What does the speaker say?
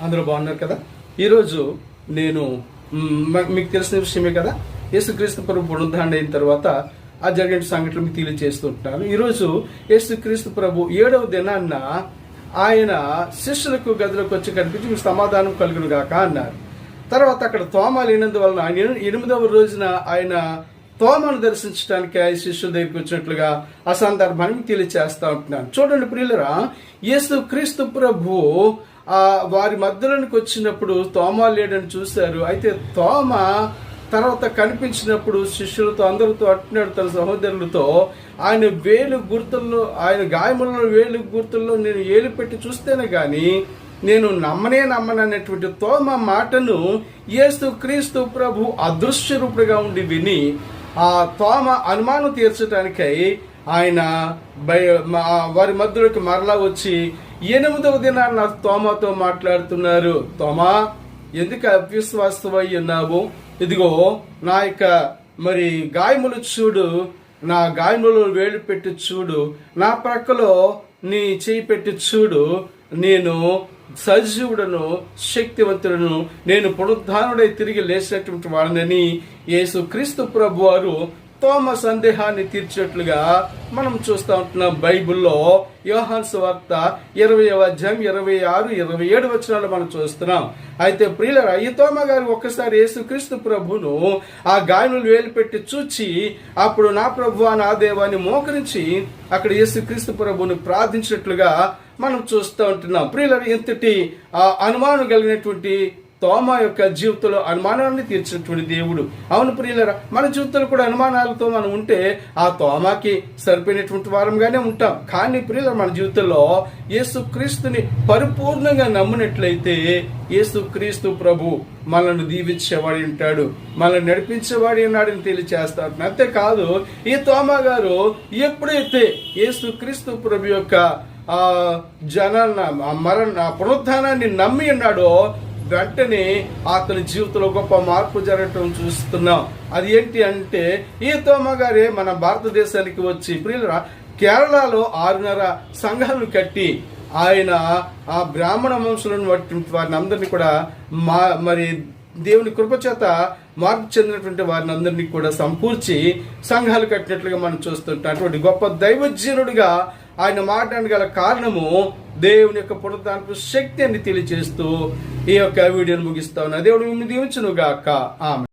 అందరూ బాగున్నారు కదా. ఈరోజు నేను మీకు తెలిసిన విషయమే కదా, యేసుక్రీస్తు ప్రభు పునరుద్ధరణ అయిన తర్వాత ఆ జరిగిన సంఘటనలు మీకు తెలియజేస్తుంటున్నాను. ఈరోజు యేసుక్రీస్తు ప్రభు 7వ దినాన్న ఆయన శిష్యులకు గదిలోకి వచ్చి కనిపించి మీకు సమాధానం కలుగును గాక అన్నారు. తర్వాత అక్కడ తోమ లేనందువలన ఆయన 8వ రోజున ఆయన తోమను దర్శించడానికి ఆయన శిష్యుల దగ్గరికి వచ్చినట్లుగా ఆ సందర్భాన్ని తెలియజేస్తా ఉంటున్నాను. చూడండి ప్రియులరా, యేసుక్రీస్తు ప్రభు వారి మధ్యలోనికి వచ్చినప్పుడు తోమ లేడని చూశారు. అయితే తోమ తర్వాత కనిపించినప్పుడు శిష్యులతో అందరితో అంటున్నాడు, తన సహోదరులతో, ఆయన వేలు గుర్తుల్లో, ఆయన గాయములలో వేలు గుర్తుల్లో నేను ఏలు పెట్టి చూస్తేనే గాని నేను నమ్మననేటువంటి తోమ మాటను యేసుక్రీస్తు ప్రభు అదృశ్య రూపుడుగా ఉండి విని ఆ తోమ అనుమానం తీర్చడానికై ఆయన వారి మధ్యలోకి మరలా వచ్చి 8వ దినాన్న తోమతో మాట్లాడుతున్నారు. తోమా, ఎందుకు అవిశ్వాసమై ఉన్నావు? ఇదిగో నా యొక్క గాయములు చూడు, నా గాయములు వేలు పెట్టి చూడు, నా ప్రక్కలో నీ చేయి పెట్టి చూడు, నేను సజీవుడను, శక్తివంతుడను, నేను పునరుద్ధానుడై తిరిగి లేచినటువంటి వాళ్ళని యేసుక్రీస్తు ప్రభు వారు తోమ సందేహాన్ని తీర్చినట్లుగా మనం చూస్తూ ఉంటున్నాం. బైబిల్లో యోహాను సువార్త 20వ అధ్యాయం 26, 27 వచనాలు మనం చూస్తున్నాం. అయితే ప్రియులారా, ఈ తోమ గారు ఒక్కసారి యేసుక్రీస్తు ప్రభును ఆ గాయములు వేలు పెట్టి చూచి అప్పుడు నా ప్రభువా నా దేవాన్ని మోకరించి అక్కడ యేసుక్రీస్తు ప్రభుని ప్రార్థించినట్లుగా మనం చూస్తూ ఉంటున్నాం. ప్రియులారా, ఇంతటి అనుమానం కలిగినటువంటి తోమ యొక్క జీవితంలో అనుమానాన్ని తీర్చినటువంటి దేవుడు. అవును ప్రియులరా, మన జీవితంలో కూడా అనుమానాలతో మనం ఉంటే ఆ తోమాకి సరిపోయినటువంటి వారంగానే ఉంటాం. కానీ ప్రియులరా, మన జీవితంలో యేసుక్రీస్తుని పరిపూర్ణంగా నమ్మినట్లయితే యేసుక్రీస్తు ప్రభు మనల్ని దీవించేవాడి ఉంటాడు, మనల్ని నడిపించేవాడి ఉన్నాడని తెలియచేస్తా. అంతేకాదు, ఈ తోమ గారు ఎప్పుడైతే యేసుక్రీస్తు ప్రభు యొక్క పునరుద్ధానాన్ని నమ్మి ఉన్నాడో వెంటనే అతని జీవితంలో గొప్ప మార్పు జరగటం చూస్తున్నాం. అది ఏంటి అంటే, ఈ తోమ గారే మన భారతదేశానికి వచ్చి ప్రియులరా కేరళలో 6.5 సంఘాలను కట్టి ఆయన ఆ బ్రాహ్మణ వంశులను వారిని అందరినీ కూడా దేవుని కృపచేత మార్పు చెందినటువంటి వారిని అందరినీ కూడా సంపూర్చి సంఘాలు కట్టినట్లుగా మనం చూస్తుంటాం. అటువంటి గొప్ప దైవజనుడిగా ఆయన మాట్లాడగల గల కారణము దేవుని యొక్క పునరుద్ధానపు శక్తి అని తెలియజేస్తూ ఈ యొక్క వీడియోను ముగిస్తా ఉన్నా. దేవుడు మిమ్మల్ని దీవించును గాక. ఆమెన్.